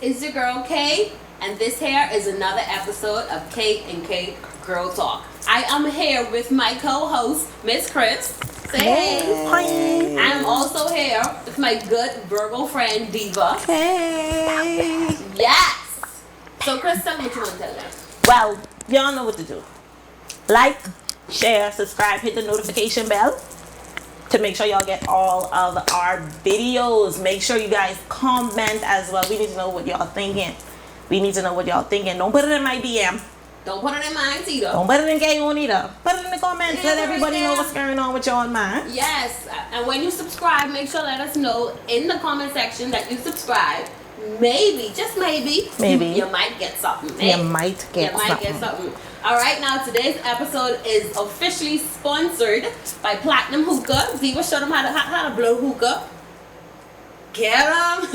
it's your girl Kay, and this here is another episode of Kay and Kay Girl Talk. I am here with my co-host, Miss Chris. Say hey. Hi. I'm also here with my good Virgo friend, Diva. Hey. Yes. So, Chris, tell me what you want to tell them. Well, y'all know what to do. Like, share, subscribe, hit the notification bell to make sure y'all get all of our videos. Make sure you guys comment as well. We need to know what y'all thinking. Don't put it in my DM. Don't put it in mine either. Don't put it in Gay one either. Put it in the comments. Let everybody know what's going on with y'all, man. Yes. And when you subscribe, make sure let us know in the comment section that you subscribe. Maybe, just maybe, you might get something. You might get something. All right, now today's episode is officially sponsored by Platinum Hookah. Diva, show them how to blow hookah. Get them.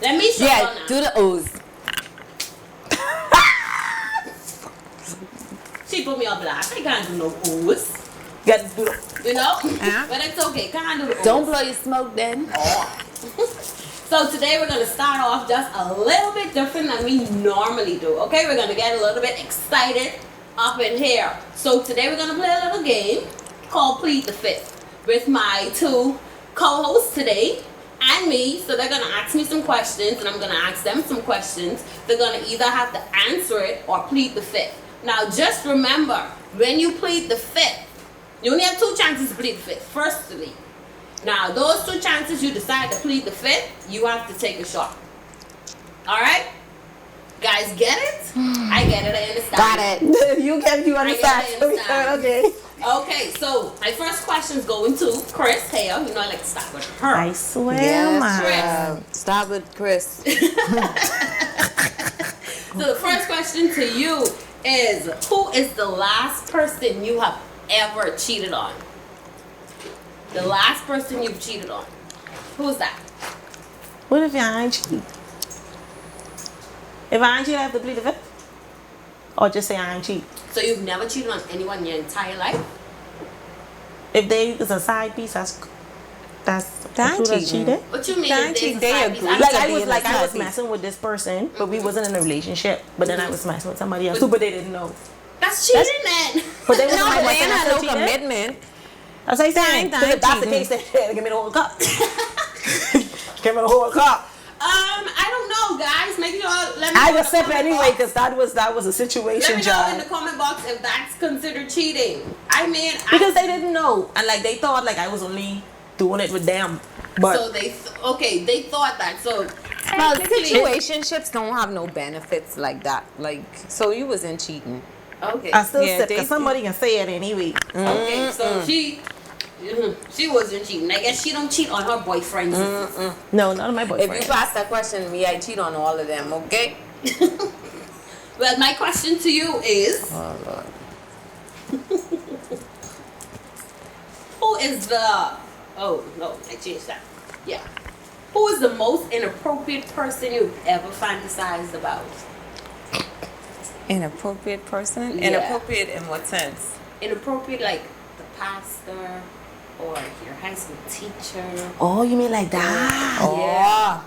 Let me show you. Yeah, do the O's. She put me on blast. I can't do no O's. You got to do it. You know? But it's okay. Can't do the O's. Don't blow your smoke then. So today we're going to start off just a little bit different than we normally do. Okay, we're going to get a little bit excited up in here. So today we're going to play a little game called Plead The Fifth with my two co-hosts today and me. So they're going to ask me some questions and I'm going to ask them some questions. They're going to either have to answer it or plead the fifth. Now just remember, when you plead the fifth, you only have two chances to plead the fifth. Firstly, now, those two chances you decide to plead the fifth, you have to take a shot. Alright? Guys, get it? I get it, I understand. Got it. You understand. Okay. Okay, so my first question is going to Chris. Hey, you know I like to start with her. I swear, Yes, man. Start with Chris. So the first question to you is, who is the last person you have ever cheated on? The last person you've cheated on. Who's that? What if y'all ain't cheat? If I ain't cheat, I have to plead the fifth? Or just say I ain't cheat? So you've never cheated on anyone in your entire life? If they is a side piece, that's cheating. What you mean? They agree. Like I was messing with this person, but we wasn't in a relationship. But then I was messing with somebody else, but they didn't know. That's cheating, man. But they was No, my they ain't had no cheating. commitment. That's what I'm saying. That ain't If that's the cheating. case, then give me the whole cup. Give me the whole cup. I don't know, guys. Make sure let me. I know just in sip the comment anyway box. because that was a situation, Let me know in job. the comment box if that's considered cheating. I mean, Because they didn't know, and like they thought like I was only doing it with them. But so they thought that. So Well, technically- situationships don't have no benefits like that. Like, so you wasn't cheating. Okay. I still Yeah, sip they- because somebody can say it anyway. Okay. So she wasn't cheating. I guess she don't cheat on her boyfriends. No, none of my If boyfriends. you pass that question to me, I cheat on all of them, okay? Well, my question to you is, Oh, Lord. who is the? Oh no, I changed that. Yeah. Who is the most inappropriate person you've ever fantasized about? Inappropriate person? Yeah. Inappropriate in what sense? Inappropriate, like the pastor or your high school teacher. Oh, you mean like that? Oh. Yeah.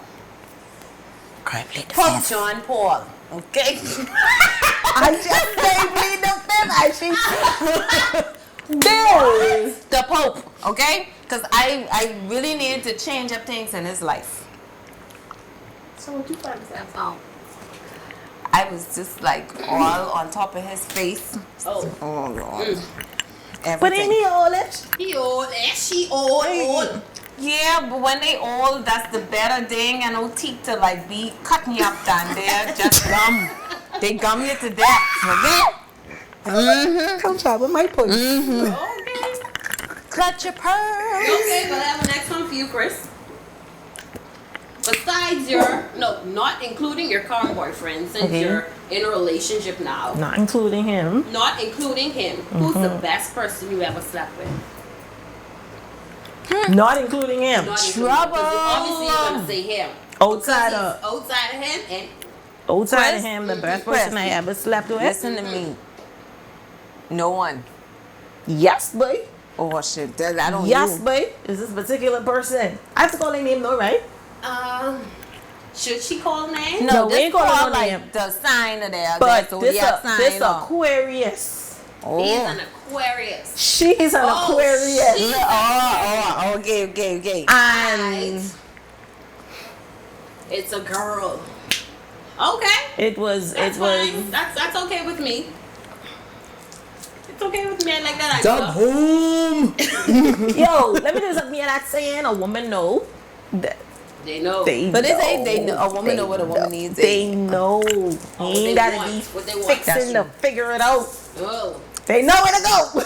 Pope John Paul, okay? I just say plead the fifth. I Bill. The Pope, okay? Because I really needed to change up things in his life. So what you fantasize about? I was just like all on top of his face. Oh. Oh, Lord. But ain't he oldish? He old, and she old. Yeah, but when they old, that's the better thing. And no teeth to like be cutting you up down there. Just gum. They gum you to death. Okay? Come try with my pussy. Okay. Clutch your pearls. Okay, but I have the next one for you, Chris. Besides not including your current boyfriend, since you're in a relationship now. Not including him. Not including him. Who's the best person you ever slept with? Not including him. Not including him, 'cause obviously you're gonna say him. Outside Because of he's outside of him and outside Chris? of him, the best person I ever slept with. Listen to me. No one. Yes, boy. Oh shit, that on Yes, you. boy. Is this particular person? I have to call their name though, right? Should she call names? No, we this ain't calling called no like name. the sign of their But this zodiac sign. this or- Aquarius. He's an Aquarius. She's an Oh, Aquarius. she- Okay. And It's a girl. Okay. it was That's fine. That's okay with me. It's okay with me. I like that. Dub home. yo, let me do something. You're not saying a woman know. They know. But they say they know, a woman know what a woman needs. They know. You Oh, ain't they gotta want be what they want. fixing to figure it out. Oh, They know where to go.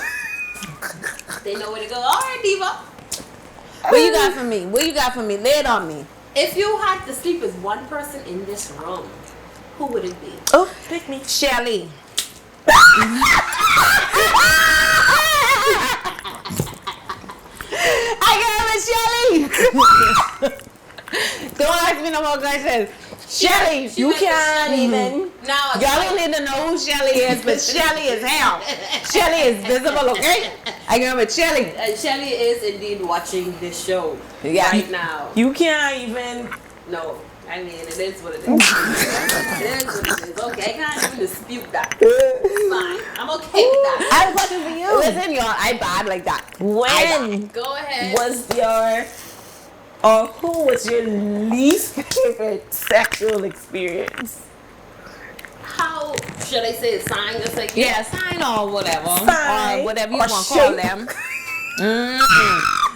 they know where to go. All right, Diva. What you got for me? What you got for me? Lay it on me. If you had to sleep with one person in this room, who would it be? Oh, pick me. Shelly. I got it, Shelly. Don't ask me no more questions. Shelly, She you like the can't Shelly. even. Now, Y'all don't need to know who Shelly is, but Shelly is hell. Shelly is visible, okay? I got with Shelly. Shelly is indeed watching this show Yeah. right now. You can't even. No, I mean, it is what it is. It is what it is. Okay, I can't even dispute that. It's fine. I'm okay with that. I have a question for you. Listen, y'all, I bad like that. When Go ahead. was your, or who was your least favorite sexual experience? How should I say it? Sign? Just like Yeah, sign or whatever. Sign or whatever you or want to call shape. them.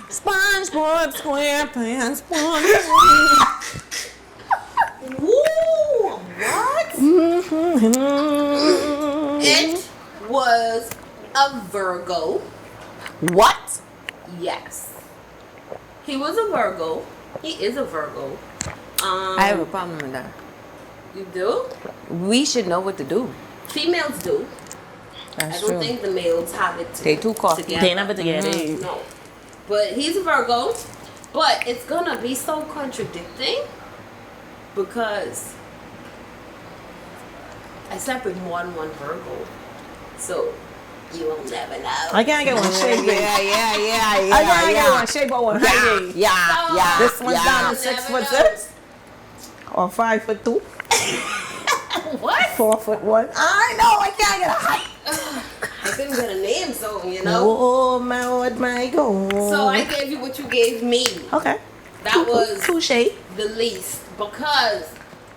SpongeBob SquarePants, SpongeBob. Woo! What? It was a Virgo. What? Yes. He was a Virgo. He is a Virgo. I have a problem with that. You do? We should know what to do. Females do. That's I don't think the males have it They too cocky. together. They never together. No. But he's a Virgo. But it's gonna be so contradicting because I slept with more than one Virgo. So you will never know. I can't get one shape. Yeah. I can't get one shape or one height. Yeah. This one's down to Never 6'6" or 5'2", What? 4'1". I know I can't get a height. I couldn't get a name, so you know. Oh my word, my God. So I gave you what you gave me. Okay. That was touche. the least because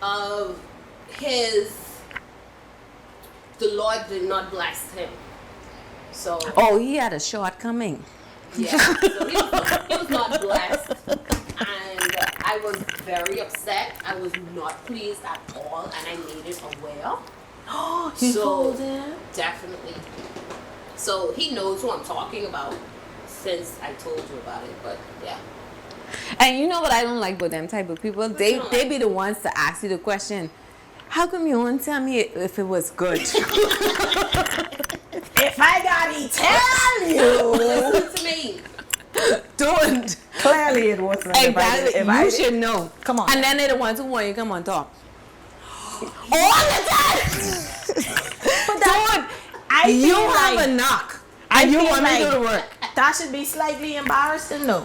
of the Lord did not bless him. So Oh, he had a shortcoming. yeah, so he was not blessed, and I was very upset. I was not pleased at all, and I made it aware. Oh, you So- told him? Definitely. So he knows who I'm talking about since I told you about it. But yeah, And you know what I don't like with them type of people? They be the ones to ask you the question, how come you won't tell me if it was good? If I gotta tell you, listen to me. Don't. clearly it wasn't. Exactly. You should know. Come on. And then they're the ones who want you to come on top. All the time. But that, I You feel have like a knock. I And you feel want me to like do the work. that should be slightly embarrassing, though.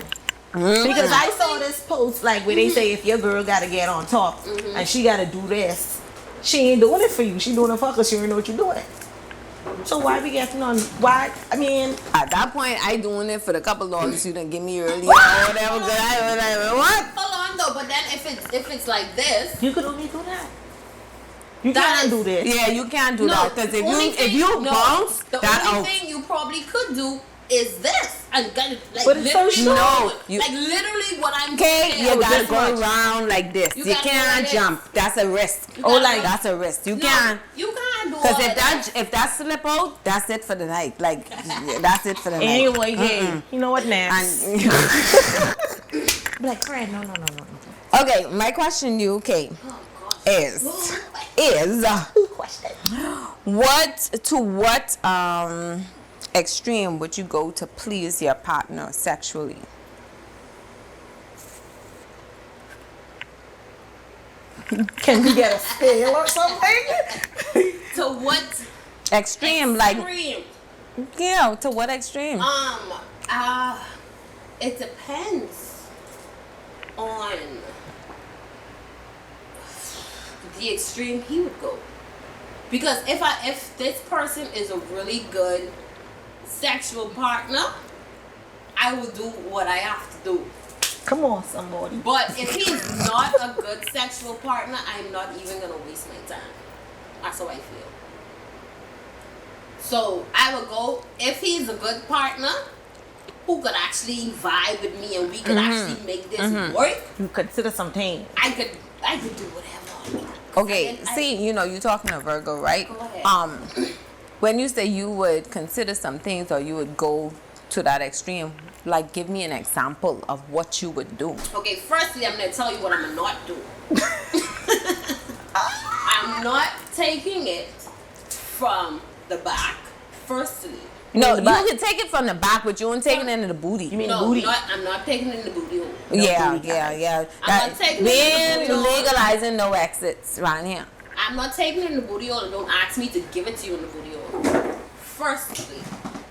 Because I saw this post like where they say if your girl gotta get on top and she gotta do this, she ain't doing it for you. She doing it for her because she don't know what you're doing. So why we getting on? Why? I mean, At that point, I doing it for the couple dollars you done give me earlier or whatever. What? Hold on though, but then if it's like this, you could only do that. You That can't is- do this. Yeah, you can't do that because if you bounce the that only out. thing you probably could do is this and get it like But it's so literally short. No, like literally what I'm Okay, saying. you gotta this go much. around like this. You You gotta go can't like this. jump. That's a risk. You Oh, gotta like go- that's a risk. You No, can't. You can't do Because all of that. if that slip out, that's it for the night. Like that's it for the night. Anyway, yeah. You know what, Nance? And Like, friend, no. okay, my question to you, Kate, Oh, gosh. is Question. what extreme would you go to please your partner sexually? Can we get a scale or something? To what Extreme, like extreme? yeah, to what extreme? It depends on the extreme he would go. Because if this person is a really good sexual partner, I will do what I have to do. Come on, somebody. But if he's not a good sexual partner, I'm not even gonna waste my time. That's how I feel. So I will go if he's a good partner who could actually vibe with me and we could actually make this work. You consider something. I could do whatever. Okay, see, you're talking to Virgo, right? Go ahead. When you say you would consider some things or you would go to that extreme, like give me an example of what you would do. Okay, firstly, I'm gonna tell you what I'm gonna not do. I'm not taking it from the back. Firstly. No, you can take it from the back, but you ain't taking it in the booty. You mean No, the booty? I'm not taking it in the booty hole. Yeah. I'm not taking it in the booty hole. Legalizing no exits right here. I'm not taking it in the booty hole, and don't ask me to give it to you in the booty hole. Firstly.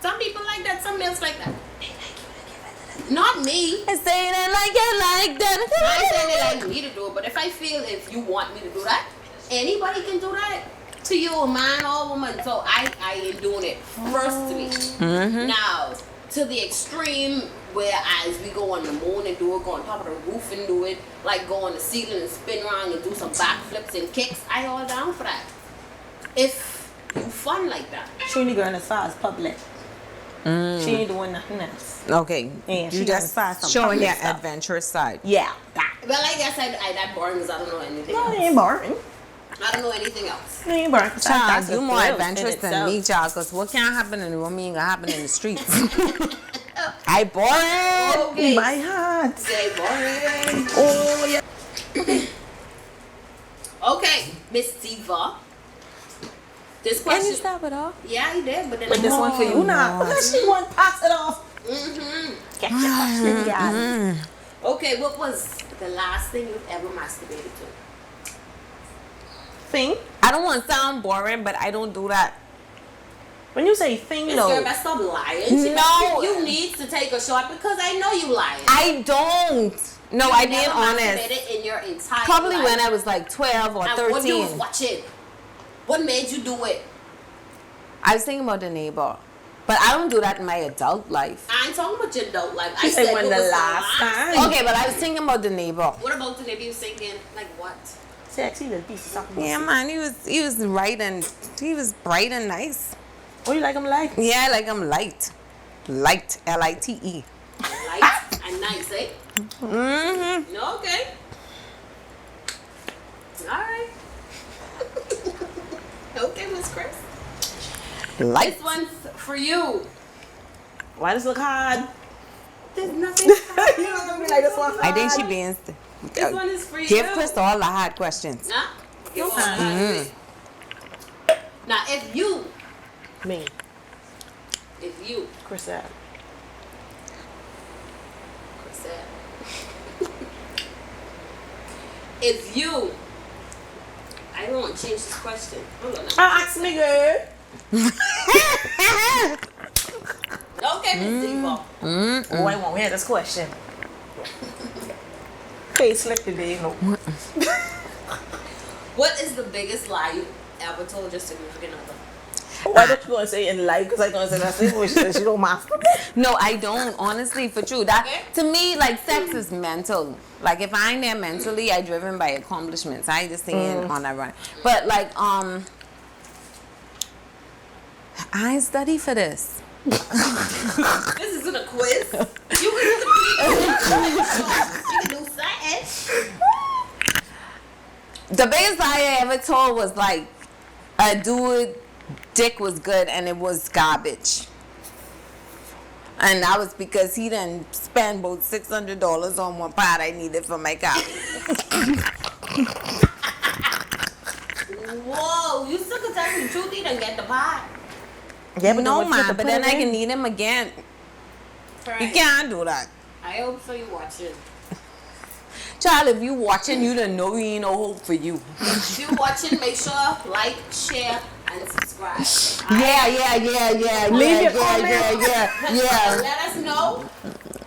Some people like that, some males like that. They like you to give it to them. Not me. I say that like that. I ain't saying they like me to do it, but if I feel if you want me to do that, anybody can do that to you, a man or a woman. So I ain't doing it. Firstly. Now, to the extreme, whereas we go on the moon and do it, go on top of the roof and do it, like go on the ceiling and spin around and do some backflips and kicks, I all down for that. If you fun like that. She ain't going as far as public. She ain't doing nothing else. Okay, Yeah, she you just gotta find some showing your public stuff. adventurous side. Yeah, that. Well, I guess I that boring because I don't know anything No, it else. ain't boring. I don't know anything else. It ain't boring. Child, you a more thrill adventurous in than itself. me, child, because what can't happen in the room ain't gonna happen in the streets. I boring. Okay. My heart. Say boring. Oh, yeah. Okay, Miss Diva. This Can you question. stop it off? Yeah, he did, but then But this one for you now. no. Because she won't pass it off. Get your question, guys. Okay, what was the last thing you've ever masturbated to? Thing. I don't want to sound boring, but I don't do that. When you say thing, This no. girl better stop lying. No. You need to take a shot because I know you lying. I don't. No, You I being never honest. masturbated in your entire Probably life. when I was like 12 or And what you was 13. watching? What made you do it? I was thinking about the neighbor. But I don't do that in my adult life. I ain't talking about your adult life. I She said said when what the was last time. Okay, but I was thinking about the neighbor. What about the neighbor you was thinking? Like what? Sexy little piece of something. Yeah, man, he was right and he was bright and nice. Oh, you like them like? Yeah, like I'm light. Light, L-I-T-E. Light and nice, eh? Mm-hmm. No, okay. Alright. Okay, Miss Chris. Light. This one's for you. Why does it look hard? There's nothing. You don't gonna be like this one. I think she being... This one is for you. Give Chris all the hard questions. Nah. Give all Mm-hmm. that. Now, if you, Me, Chris said. if you, I don't want to change this question. Hold on. Ask me, girl. Okay, Miss Diva. Oh, I won't hear this question. Okay, slick today, no. What is the biggest lie you ever told your significant other? Why don't you go and say in life? Because I don't say that thing when she says she don't master. No, I don't, honestly, for true. That Okay. to me, like, sex is mental. Like, if I ain't there mentally, I driven by accomplishments. I ain't just saying on that run. But like, I ain't study for this. This isn't a quiz. You can do something. The biggest lie I ever told was like, a dude dick was good and it was garbage. And that was because he done spent about $600 on one part I needed for my car. Whoa, you still can tell me the truth, you done get the pot. Yeah, but No, then what you man, have to but put then it I in? can need him again. You Right. can't do that. I hope so you watching. Child, if you watching, you don't know we ain't no hope for you. If you watching, make sure like, share, and subscribe. Yeah. Leave your yeah. comments. Yeah. Let us know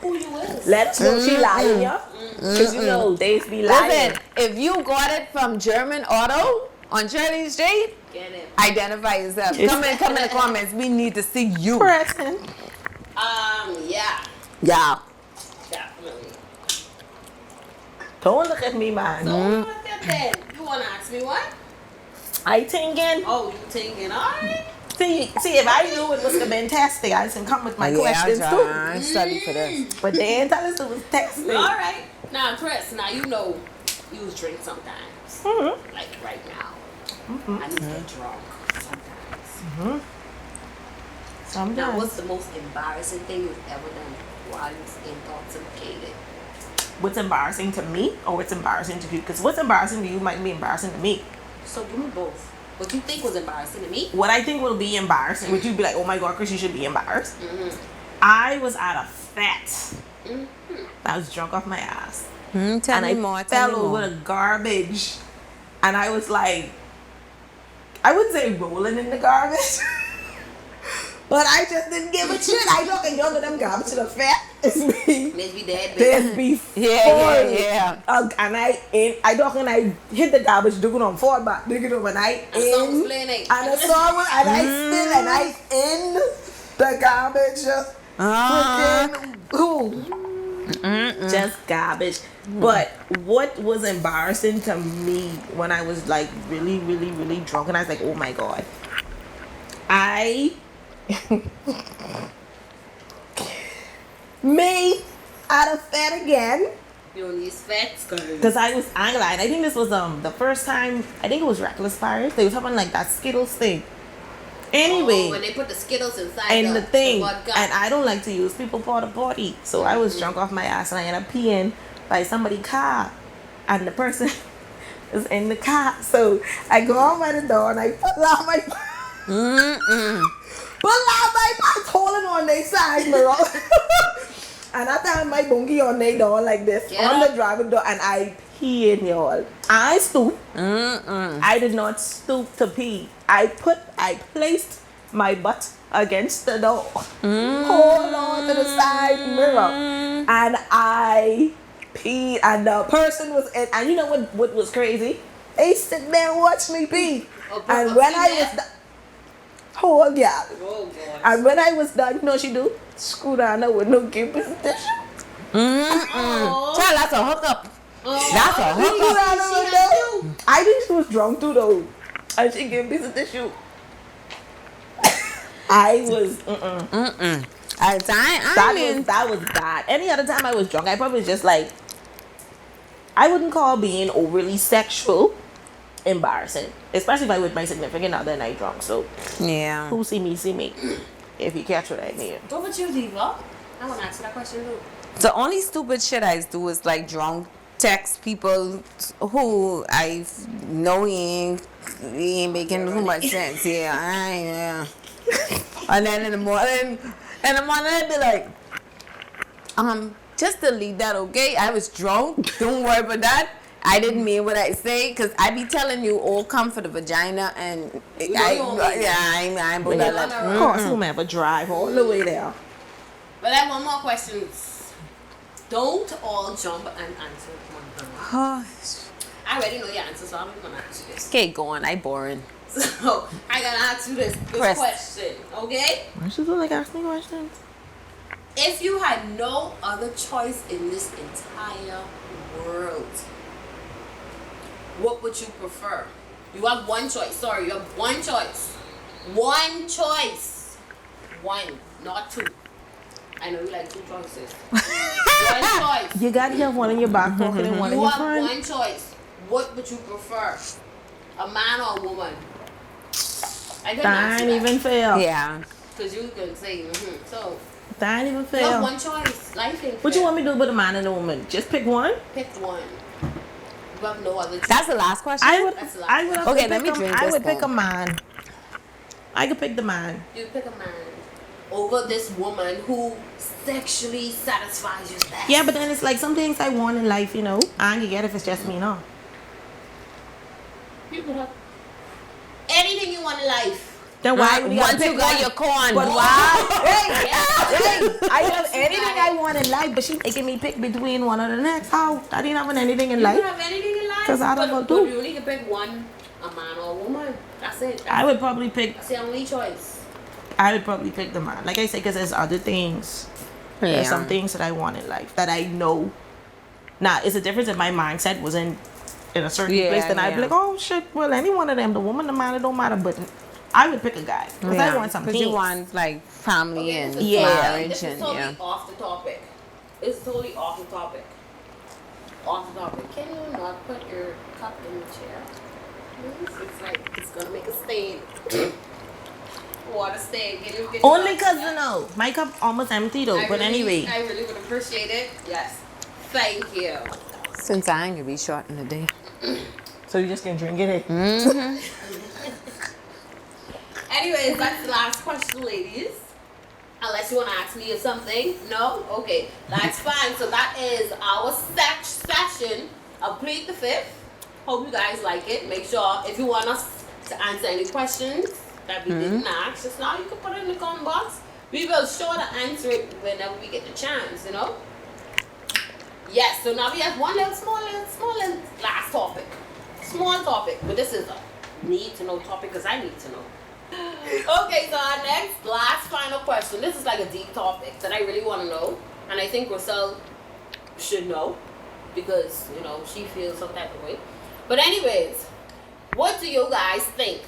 who you is. Let us know she lying, yeah? Because you know, they be lying. Listen, if you got it from German Auto on Shirley Street, Get it. identify yourself. Come in the comments. We need to see you. Present. Yeah. Yeah. Definitely. Don't look at me, man. So what's that then? You wanna ask me what? I thinking. Oh, you thinking, alright. See, if I knew it must have been testing, I can come with my questions too. I studied for this. But they ain't tell us it was testing. Alright. Now, Chris, now you know you drink sometimes. Like right now. I just get drunk sometimes. Sometimes. Now, what's the most embarrassing thing you've ever done while you was intoxicated? What's embarrassing to me or what's embarrassing to you? Because what's embarrassing to you might be embarrassing to me. So give me both. What you think was embarrassing to me? What I think will be embarrassing, would you be like, oh my God, Chris, you should be embarrassed? I was at a fete. I was drunk off my ass. Tell And me I more. fell Tell me over more. the garbage. And I was like, I wouldn't say rolling in the garbage. But I just didn't give a shit. I talking younger them garbage to the fat. It's me. Let's be dead, baby. There's beef. Yeah. And I talking, I hit the garbage, digging on forward back, digging on, and I The song was in. playing it. And the song was, and I still, and I in the garbage, just freaking, just garbage. But what was embarrassing to me when I was like really, really, really drunk, and I was like, oh my God, me out of fat again. You on these fats, Because I ain't lying. I think this was the first time, I think it was Reckless Fires. They was having like that Skittles thing. Anyway, when they put the Skittles inside and the thing, vodka. and I don't like to use people for the party. So I was drunk off my ass and I ended up peeing by somebody's car. And the person is in the car. So I go out by the door and I pull out my pants holding on their side mirror. And I found my bunkie on their door like this, on the driving door, and I peed, y'all. I stooped. I did not stoop to pee. I placed my butt against the door. Hold on to the side mirror. And I peed, and the person was in, and you know what was crazy? They sit there and watch me pee. And when I was done, hold yeah. Oh, God. And when I was done, you know what she do? Screw down there with no gimpers and tissue. Child, that's a hookup. That's a Screw hookup. down there with no. I think she was drunk too though. And she gave me some tissue. I was that was bad. Any other time I was drunk, I probably was just like, I wouldn't call being overly sexual embarrassing, especially if I with my significant other and I drunk. So Yeah. who see me, if you catch what I mean. What would you leave up? I want to answer that question too. The only stupid shit I do is like drunk text people who I know he ain't making too much sense. Yeah. And then in the morning I'd be like, just delete that, okay? I was drunk. Don't worry about that. I didn't mean what I say, because I be telling you all come for the vagina, and I'm Of course, whomever drive all the way there. But I have one more question. Don't all jump and answer one time. I already know your answer, so I'm going to ask you this. Okay, go on. I boring. So, I got to ask you this question, okay? Why she look like asking questions? If you had no other choice in this entire world, what would you prefer? You have one choice. Sorry, you have one choice. One choice. One, not two. I know you like two choices. One choice. You got to have one in your back pocket and one in You your have front. one choice. What would you prefer? A man or a woman? I couldn't That ask ain't you that. even fair. Yeah. Because you can say, So, That ain't even you have fair. one choice. Life ain't What you fair. want me to do with a man and a woman? Just pick one? Pick one. You have no other choice. That's the last question? I would Okay, okay, let me drink I this would pick a then. man. I could pick the man. You pick a man over this woman who sexually satisfies you best. Yeah, but then it's like some things I want in life, you know. I can get if it's just me, no. You could have anything you want in life. Then why we gotta once you pick got one? your corn, But boy. why? Hey, I have She's anything got I it. want in life, but she making me pick between one or the next. How? I didn't have anything in You life. don't have anything in life? 'Cause I don't But do. you only can pick one, a man or a woman. That's it. I would probably pick. That's the only choice. I would probably pick the man. Like I said, because there's other things. There's some things that I want in life that I know. Now, it's a difference if my mindset was in a certain place, then I'd be like, oh shit, well, any one of them, the woman, the man, it don't matter. But I would pick a guy because I want some Because things. you want like family Okay, and this is marriage This is and totally yeah. off the topic. It's totally off the topic. Off the topic. Can you not put your cup in the chair? Please? It's like, it's gonna make a stain. Water stain. Can you get Only your- because, my cup almost empty though. I But really- anyway. I really would appreciate it. Yes. Thank you. Since I ain't gonna be short in the day. So you just can drink it. Anyways, that's the last question, ladies. Unless you want to ask me something. No? Okay. That's fine. So that is our session of Plead the Fifth. Hope you guys like it. Make sure if you want us to answer any questions that we didn't ask, just now you can put it in the comment box. We will sure to answer it whenever we get the chance, Yes, so now we have one little small last topic. Small topic. But this is a need to know topic because I need to know. Okay, so our next, last, final question. This is like a deep topic that I really want to know. And I think Roselle should know because, she feels some type of way. But anyways, what do you guys think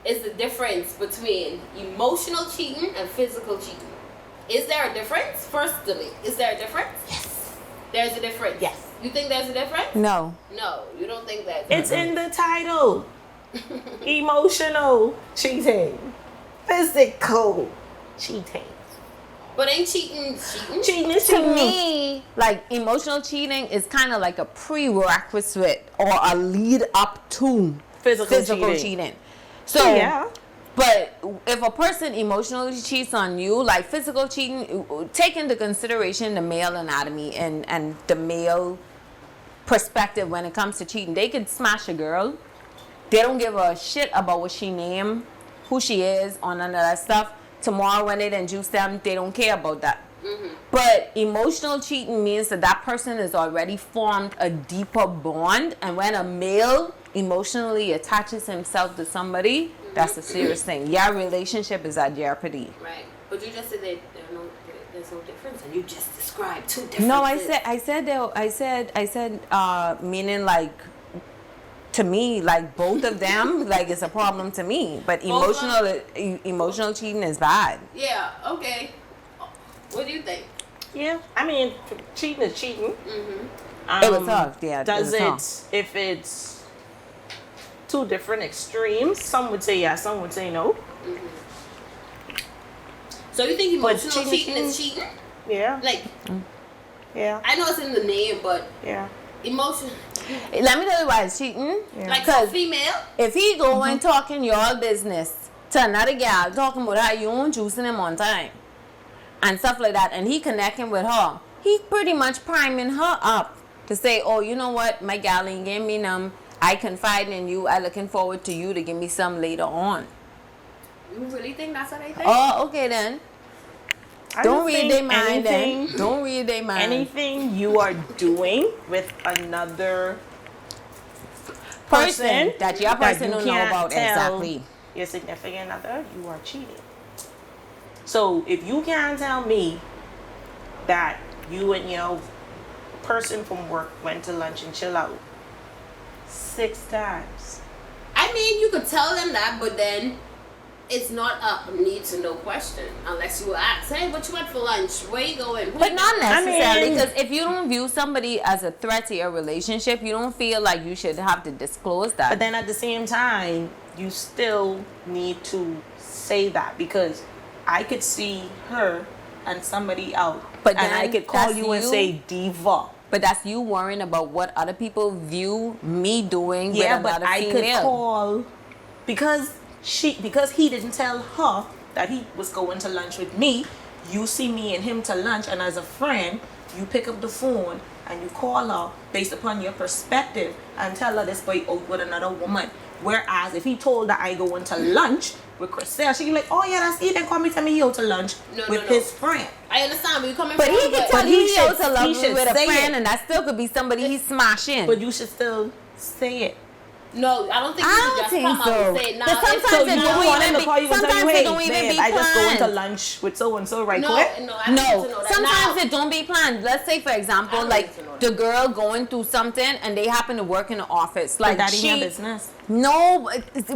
is the difference between emotional cheating and physical cheating? Is there a difference? Firstly, is there a difference? Yes. There's a difference? Yes. You think there's a difference? No. No, you don't think there's a It's in the title. Emotional cheating. Physical cheating. But ain't cheating cheating? Cheating is To cheating. me, like emotional cheating is kind of like a prerequisite or a lead up to Physical cheating. So yeah. But if a person emotionally cheats on you, like physical cheating, take into consideration the male anatomy and the male perspective when it comes to cheating. They could smash a girl. They don't give a shit about what she named, who she is, or none of that stuff. Tomorrow when they done juice them, they don't care about that. But emotional cheating means that person has already formed a deeper bond. And when a male emotionally attaches himself to somebody, that's a serious thing. Your relationship is at jeopardy. Right. But you just said that there's no difference, and you just described two differences. No, I said, meaning like, to me, like both of them, like it's a problem to me. But Both emotional cheating is bad. Yeah. Okay. What do you think? Yeah. I mean, cheating is cheating. It was tough. Yeah. Does it was tough. if it's two different extremes, some would say yes, some would say no. So you think But emotional cheating is cheating? Yeah. Like, Yeah. I know it's in the name, but Yeah. emotion, Let me tell you why it's cheating. like for female. If he go and talking your business to another gal, talking about how you own juicing him on time and stuff like that, and he connecting with her, he pretty much priming her up to say, oh, you know what, my gal ain't gave me none. I confide in you. I looking forward to you to give me some later on. You really think that's what they think? Oh, okay then. I Don't read think their mind anything, then. Don't read their mind. anything you are doing with another person that your person you don't know can't about tell exactly. your significant other, you are cheating. So if you can't tell me that you and your person from work went to lunch and chill out 6 times. I mean, you could tell them that, but then it's not a need to know question unless you ask, hey, what you went for lunch? Where you going? Who But you not going?" necessarily, mean- because if you don't view somebody as a threat to your relationship, you don't feel like you should have to disclose that. But then at the same time, you still need to say that because I could see her and somebody else, But and I then could call that's you and you. say diva. But that's you worrying about what other people view me doing Yeah, with but another I female. could call because he didn't tell her that he was going to lunch with me. You see me and him to lunch, and as a friend, you pick up the phone and you call her based upon your perspective and tell her this boy out with another woman. Whereas if he told that I go into lunch with Chriselle, she'd be like, oh yeah, that's Eden coming to me out to lunch with his friend. I understand where you're coming But from. he can tell you he goes to love he you should with a say friend, it. and that still could be somebody he's smashing. But you should still say it. No, I don't think you I should don't just think come out so. and say it now. But sometimes So it you don't want him even to be. call you and tell you, Sometimes it hey, don't even babe, be I just go into planned. lunch with so-and-so right No, quick? no, I don't need to know that sometimes now. it don't be planned. Let's say, for example, I don't like need to know that. the girl going through something and they happen to work in the office. Like That ain't your business. No,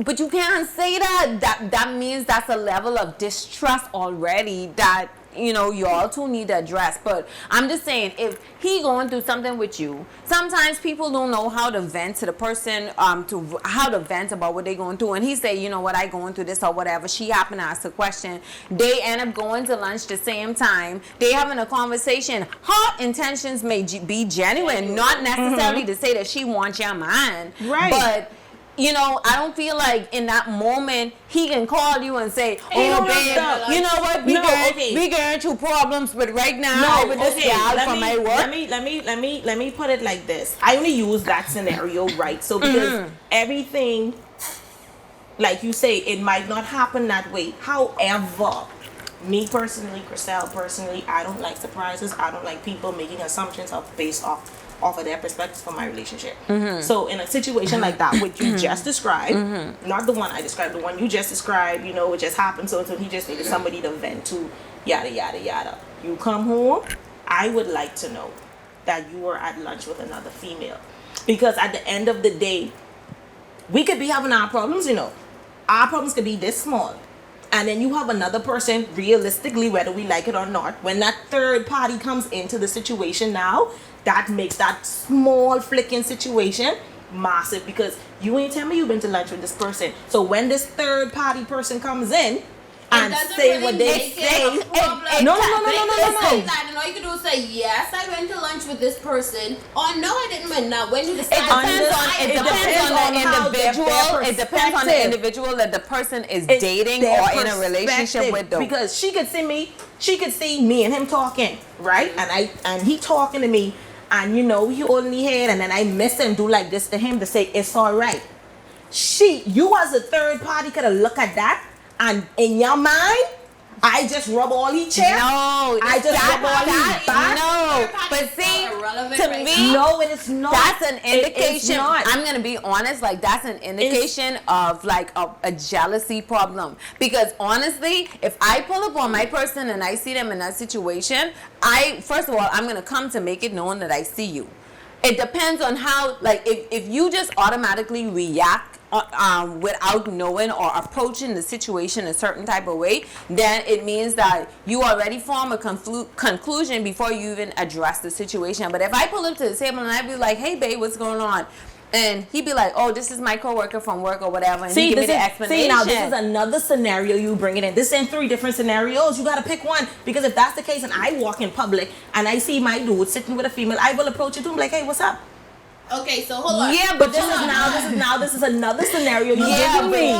but you can't say that. That means that's a level of distrust already that y'all two need to address. But I'm just saying, if he going through something with you, sometimes people don't know how to vent to the person, how to vent about what they going through. And he say, you know what, I going through this or whatever. She happened to ask a question. They end up going to lunch the same time. They having a conversation. Her intentions may be genuine, not necessarily to say that she wants your man. Right. But I don't feel like in that moment he can call you and say, "Oh, babe, you know what? We getting two problems, but right now with this gal from my work." Let me put it like this. I only use that scenario, right? So because everything, like you say, it might not happen that way. However, me personally, Chriselle personally, I don't like surprises. I don't like people making assumptions based off of their perspectives for my relationship. So in a situation like that, what you just described, not the one I described, the one you just described, it just happened, so he just needed somebody to vent to, yada, yada, yada. You come home, I would like to know that you were at lunch with another female. Because at the end of the day, we could be having our problems, Our problems could be this small. And then you have another person, realistically, whether we like it or not, when that third party comes into the situation now, that makes that small flicking situation massive, because you ain't tell me you've been to lunch with this person. So when this third party person comes in and say what they say, no. And all you can do is say, yes, I went to lunch with this person, or no, I didn't went. Now when you decide, it depends on the individual. It depends on the individual that the person is dating or in a relationship with them. Because she could see me and him talking, right? And he talking to me, and he holding his head, and then I miss him, do like this to him to say it's all right. You as a third party could have looked at that, and in your mind, I just rub all each chair. No, I just rub all each back. No, but see, to me, no, it is not. That's an indication. Not. I'm gonna be honest. Like that's an indication of like a jealousy problem. Because honestly, if I pull up on my person and I see them in that situation, first of all, I'm gonna come to make it known that I see you. It depends on how. Like if you just automatically react without knowing or approaching the situation a certain type of way, then it means that you already form a conclusion before you even address the situation. But if I pull up to the table and I be like, hey babe, what's going on? And he'd be like, oh, this is my coworker from work or whatever, and he give me the explanation. See, now this is another scenario you bring it in. This is in 3 different scenarios. You got to pick one, because if that's the case and I walk in public and I see my dude sitting with a female, I will approach it to him like, hey, what's up? Okay, so hold on. Yeah, But this is another scenario you give me.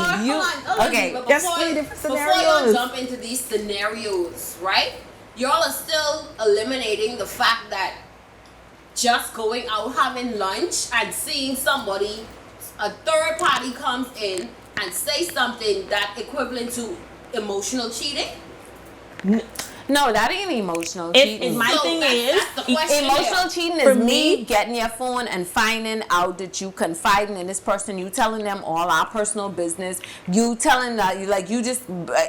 Okay, that's 3 different Before scenarios. y'all jump into these scenarios, right? Y'all are still eliminating the fact that just going out having lunch and seeing somebody, a third party comes in and say something that equivalent to emotional cheating. No, that ain't emotional cheating. My thing is, emotional cheating is me getting your phone and finding out that you confiding in this person. You telling them all our personal business. You telling that you just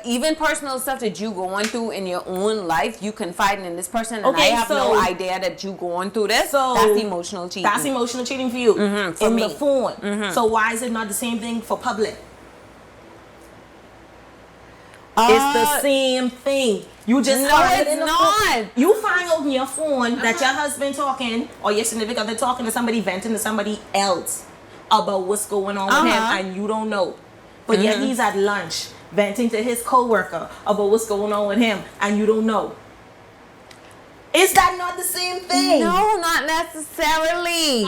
even personal stuff that you going through in your own life. You confiding in this person, and I have no idea that you going through this. So that's emotional cheating. That's emotional cheating for you. For me. The phone. So why is it not the same thing for public? It's the same thing. You just it's not. You find out on your phone that your husband talking or your significant other talking to somebody, venting to somebody else about what's going on with him, and you don't know. But yet he's at lunch venting to his coworker about what's going on with him, and you don't know. Is that not the same thing? No, not necessarily.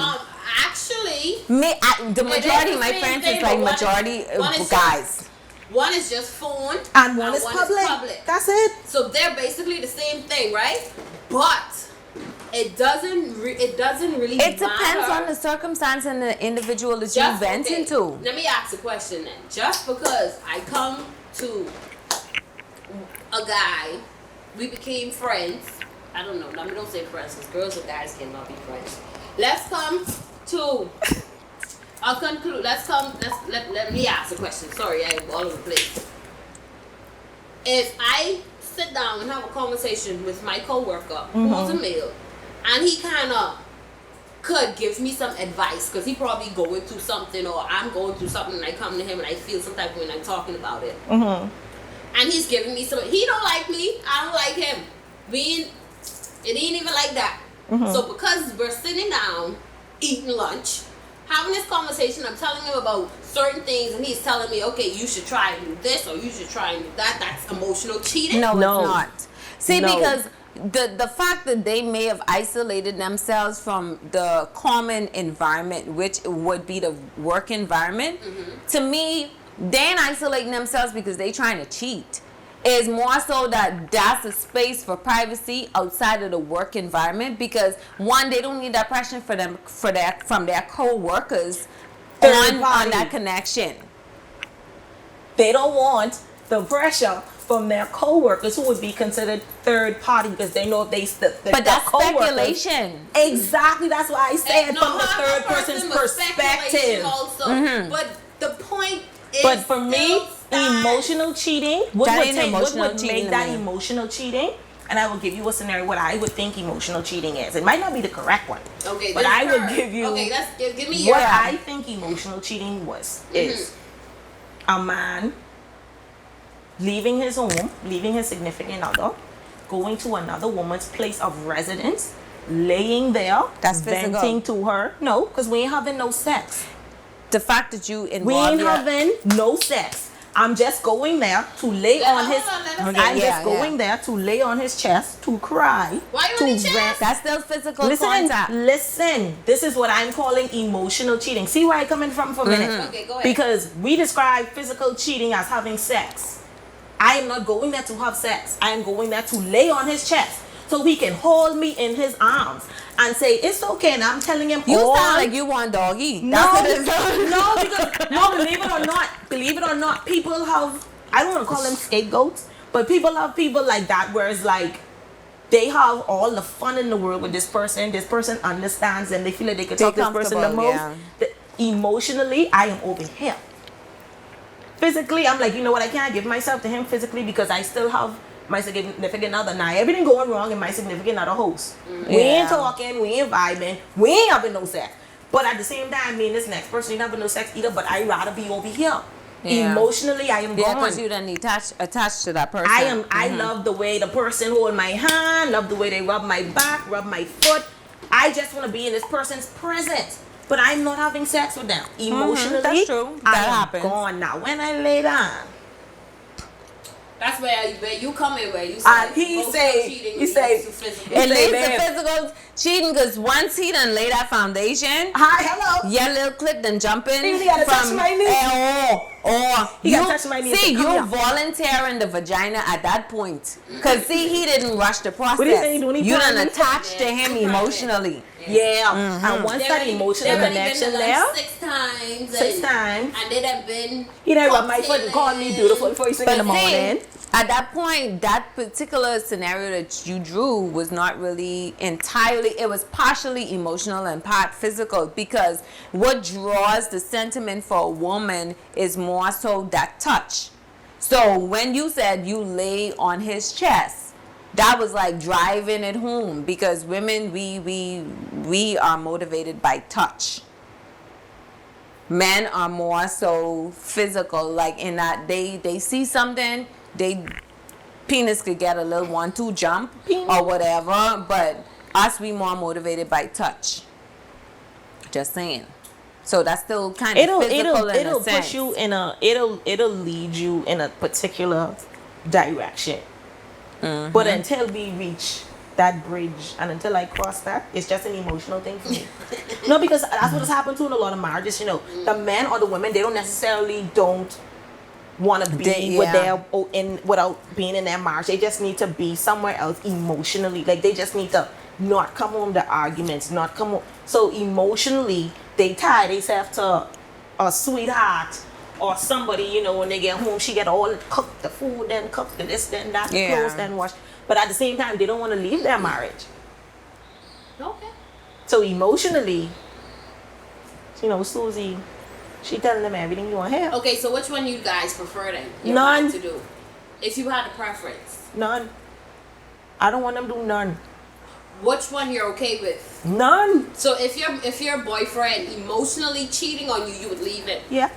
Actually, the majority of my friends is like majority guys. One is just phone, and one is public. That's it. So they're basically the same thing, right? But it doesn't really It depends matter. on the circumstance and the individual that you Just vent okay, into. Let me ask a question then. Just because I come to a guy, we became friends. I don't know. Let me don't say friends because girls and guys cannot be friends. Let's come to a conclude. Let me ask a question. Sorry, I'm all over the place. If I sit down and have a conversation with my coworker who's a male, and he kind of could give me some advice because he probably going through something, or I'm going through something, and I come to him and I feel some type of way when I'm talking about it, and he's giving me some. He don't like me, I don't like him. It ain't even like that. So because we're sitting down eating lunch, having this conversation, I'm telling him about certain things, and he's telling me, okay, you should try and do this, or you should try and do that. That's emotional cheating. No, No. it's not. See, No. because the fact that they may have isolated themselves from the common environment, which would be the work environment, to me, they ain't isolating themselves because they trying to cheat. It's more so that that's a space for privacy outside of the work environment, because one, they don't need that pressure from their co-workers on that connection. They don't want the pressure from their co-workers who would be considered third party because they know if they But that's speculation. Exactly, that's why I said And from the not third the person's person, but speculation perspective. also. But the point is, But for me, still stand. emotional cheating, what That would ain't take, what emotional would cheating make to that me. emotional cheating? And I will give you a scenario what I would think emotional cheating is. It might not be the correct one. Okay, but this I would her. give you Okay, give me your. what I think emotional cheating is a man leaving his home, leaving his significant other, going to another woman's place of residence, laying there, That's physical. venting to her. No, because we ain't having no sex. The fact that you We involve ain't having no sex. I'm just going there to lay on his. I'm just going there to lay on his chest, to cry, Why you to on his chest? vent. that's still physical Listen, contact. listen. This is what I'm calling emotional cheating. See where I'm coming from for a minute? Okay, go ahead. Because we describe physical cheating as having sex. I am not going there to have sex. I am going there to lay on his chest so he can hold me in his arms and say, it's okay. And I'm telling him, You all sound like you want doggy. no, That's what it is. no, because no, believe it or not, people have, I don't want to call them scapegoats, but people have people like that where it's like they have all the fun in the world with this person. This person understands them. They feel like they could talk to this person the comfortable, most. yeah. Emotionally, I am over here. Physically, I'm like, you know what? I can't give myself to him physically because I still have my significant other. Now, everything going wrong in my significant other house. We ain't talking, we ain't vibing, we ain't having no sex. But at the same time, me and this next person ain't having no sex either, but I'd rather be over here. Yeah. Emotionally, I am Yeah, gone. because you done attached to that person. I love the way the person hold my hand, love the way they rub my back, rub my foot. I just want to be in this person's presence. But I'm not having sex with them. Emotionally, that's true. That I am happens. gone now. When I lay down, That's where you come in, where you say he emotional say- cheating he leads say- to physical. It leads babe. to physical cheating because once he done lay that foundation, hi, hello. your little clip done jumping He gotta touch my knee. Or He you gotta touch my knee and see say, "Come you here." volunteering the vagina at that point. Cause see he didn't rush the process. What he say he doing? He You done planning? attached to Yeah, him he planning. emotionally. Yeah. And once that emotional connection there, 6 times. Six and- times. And they done been. he done rub my foot and call me beautiful first thing in the But see, morning. at that point, that particular scenario that you drew was not really entirely, it was partially emotional and part physical, because what draws the sentiment for a woman is more so that touch. So when you said you lay on his chest, that was like driving it home, because women, we are motivated by touch. Men are more so physical, like in that they see something, they penis could get a little 1-2 jump or whatever, but us, we more motivated by touch. Just saying. So that's still kind of physical in a it'll sense. push you in a it'll lead you in a particular direction. But until we reach that bridge and until I cross that, it's just an emotional thing for me. No, because that's what has happened to in a lot of marriages. You know, the men or the women, they don't necessarily don't want to be with their without being in their marriage. They just need to be somewhere else emotionally. Like they just need to not come home to arguments, not come home. So emotionally, they tie themselves to a sweetheart or somebody, you know, when they get home, she get all cook the food, then cook the this, then that, the clothes, then wash. But at the same time, they don't want to leave their marriage. Okay. So emotionally, you know, Susie, she telling them everything you want to hear. Okay, so which one you guys prefer then? You None. like to do? If you had a preference. None. I don't want them to do none. Which one you're okay with? None. So if your boyfriend emotionally cheating on you, you would leave it. Yeah.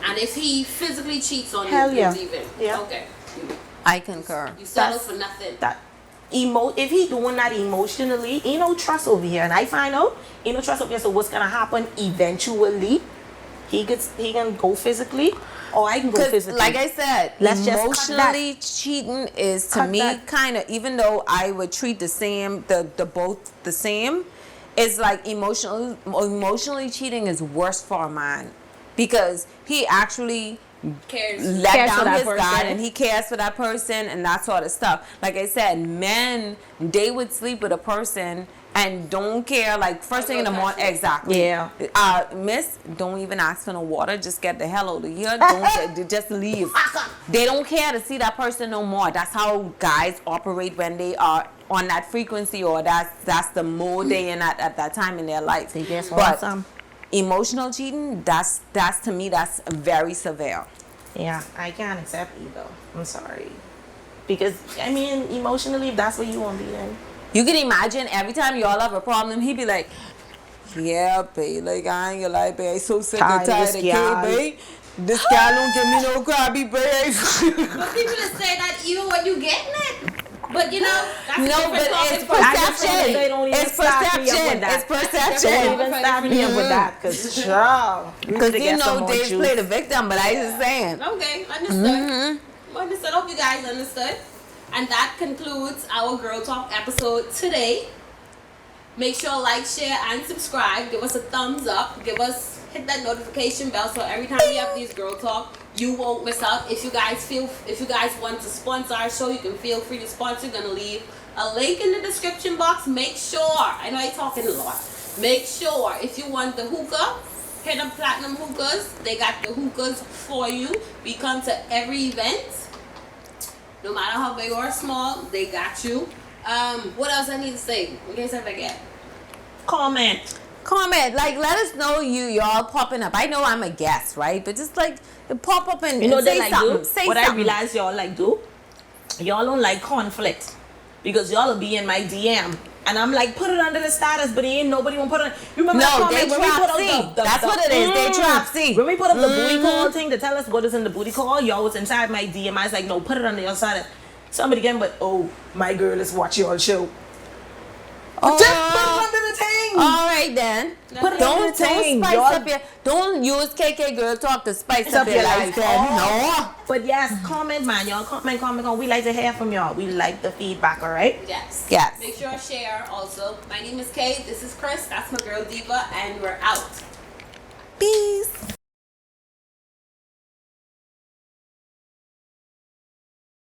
And if he physically cheats on Hell you, yeah. you leave it. Yeah. Okay. I concur. You settle That's- for nothing. That if he doing that emotionally, ain't no trust over here. And I find out, ain't no trust over here. So what's gonna happen eventually? He can go physically, or I can go 'Cause physically. like I said, Let's just cut emotionally cheating is to Cut me that. kind of, even though I would treat the same, the both the same, it's like emotionally cheating is worse for a man because he actually Cares. let Cares for down that his guard person. and he cares for that person and that sort of stuff. Like I said, men, they would sleep with a person and don't care, like first thing in the morning. Exactly. Yeah. Miss, don't even ask for no water. Just get the hell out of here. Don't just leave. They don't care to see that person no more. That's how guys operate when they are on that frequency, or that's the mode they in at that time in their life. They just want But some. emotional cheating, that's to me, that's very severe. Yeah, I can't accept either. I'm sorry. Because I mean, emotionally, if that's what you want to be in. You can imagine every time y'all have a problem, he'd be like, yeah, babe, like I ain't gonna lie, babe, I so sick and tired of kid, babe. This guy don't give me no crabby, babe. But people that say that even when you getting it. But you know, that's a No, different but topic it's for I just perception. say they don't even It's start me up perception. with that. It's Don't perception. even start me up with that, cause sure. Because you know Dave played the victim, but I just saying. Okay, understood. Understood. Hope you guys understood. And that concludes our Girl Talk episode today. Make sure like, share, and subscribe. Give us a thumbs up. Hit that notification bell so every time we have these Girl Talk, you won't miss out. If you guys want to sponsor our show, you can feel free to sponsor. We're gonna leave a link in the description box. Make sure, I know I'm talking a lot. Make sure if you want the hookah, hit up Platinum Hookahs. They got the hookahs for you. We come to every event. No matter how big or small, they got you. What else I need to say in case I forget? Comment. Like let us know y'all popping up. I know I'm a guest, right? But just like pop up and, You know and they say like something. do? Say What something. I realize y'all like do? Y'all don't like conflict. Because y'all will be in my DM. And I'm like, put it under the status, but ain't nobody won't put it. You remember that No, comment they when we trap put out C. That's what it is. They trap C. When we put up the booty call thing to tell us what is in the booty call, y'all was inside my DM. I was like, no, put it under your status. Somebody again, but oh, my girl is watching your show. Oh, Just put it under the thing. all right then. Put it under the thing. Spice Y'all- up your. Don't use KK Girl Talk to spice up your life. No. But yes, comment, man. Y'all comment. We like to hear from y'all. We like the feedback, all right? Yes. Yes. Make sure to share also. My name is Kay. This is Chris. That's my girl Diva, and we're out.